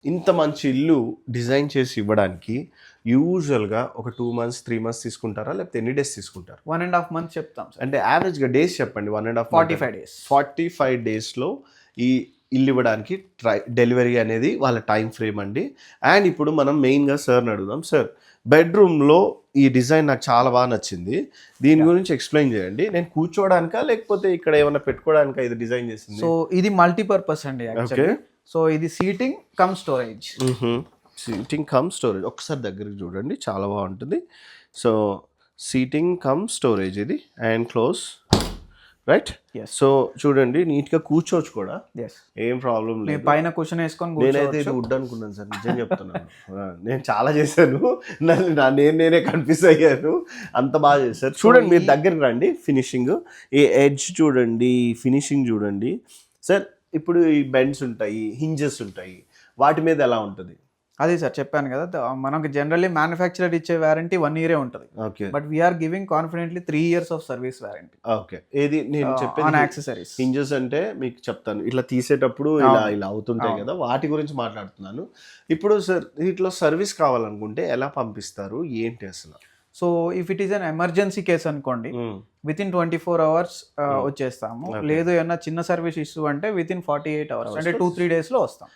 ఇంత మంచి ఇల్లు డిజైన్ చేసి ఇవ్వడానికి యూజువల్గా ఒక 2 months 3 months తీసుకుంటారా, లేకపోతే ఎన్ని డేస్ తీసుకుంటారు? 1.5 months చెప్తాం సార్. అంటే యావరేజ్గా డేస్ చెప్పండి. 1.5 45 days. 45 డేస్లో ఈ ఇల్లు ఇవ్వడానికి డెలివరీ అనేది వాళ్ళ టైం ఫ్రేమ్ అండి. అండ్ ఇప్పుడు మనం మెయిన్గా సార్ని అడుగుదాం. సార్, బెడ్రూమ్లో ఈ డిజైన్ నాకు చాలా బాగా నచ్చింది, దీని గురించి ఎక్స్ప్లెయిన్ చేయండి. నేను కూర్చోవడానికా లేకపోతే ఇక్కడ ఏమైనా పెట్టుకోవడానికా ఇది డిజైన్ చేసింది? సో ఇది మల్టీపర్పస్ అండి యాక్చువల్లీ. సో ఇది seating come storage. Seating come storage ఒకసారి దగ్గరికి చూడండి, చాలా బాగుంటుంది. సో సీటింగ్ కమ్ స్టోరేజ్ ఇది అండ్ క్లోజ్, రైట్? సో చూడండి, నీట్గా కూర్చోవచ్చు కూడా, ఏం ప్రాబ్లం లేదు. పైన కుషన్ వేసుకొని నేనైతే ఇది వుడ్ అనుకున్నాను సార్, నిజం చెప్తున్నాను. నేను చాలా చేశాను, నేనే కన్ఫ్యూజ్ అయ్యాను, అంత బాగా చేశారు. చూడండి, మీరు దగ్గరికి రండి, ఫినిషింగ్ ఈ ఎడ్జ్ చూడండి, ఫినిషింగ్ చూడండి. సార్, ఇప్పుడు ఈ బెండ్స్ ఉంటాయి, హింజెస్ ఉంటాయి, వాటి మీద ఎలా ఉంటుంది? అదే సార్ చెప్పాను కదా, మనకు జనరల్లీ మ్యానుఫ్యాక్చరర్ ఇచ్చే వారంటీ 1 year ఉంటుంది. Okay, but we're giving confidently 3 years of service warranty. Okay, ఏది నేను చెప్పేది ఆన్ యాక్సెసరీస్. హింజెస్ అంటే మీకు చెప్తాను, ఇట్లా తీసేటప్పుడు ఇలా అవుతుంటాయి కదా, వాటి గురించి మాట్లాడుతున్నాను. ఇప్పుడు సార్, వీటిలో సర్వీస్ కావాలనుకుంటే ఎలా పంపిస్తారు, ఏంటి అసలు? So if it is an emergency case అనుకోండి, విత్ ఇన్ 24 hours వచ్చేస్తాము. లేదు ఏమన్నా చిన్న సర్వీస్ ఇష్యూ అంటే విత్ ఇన్ 48 hours, అంటే 2-3 days లో వస్తాం.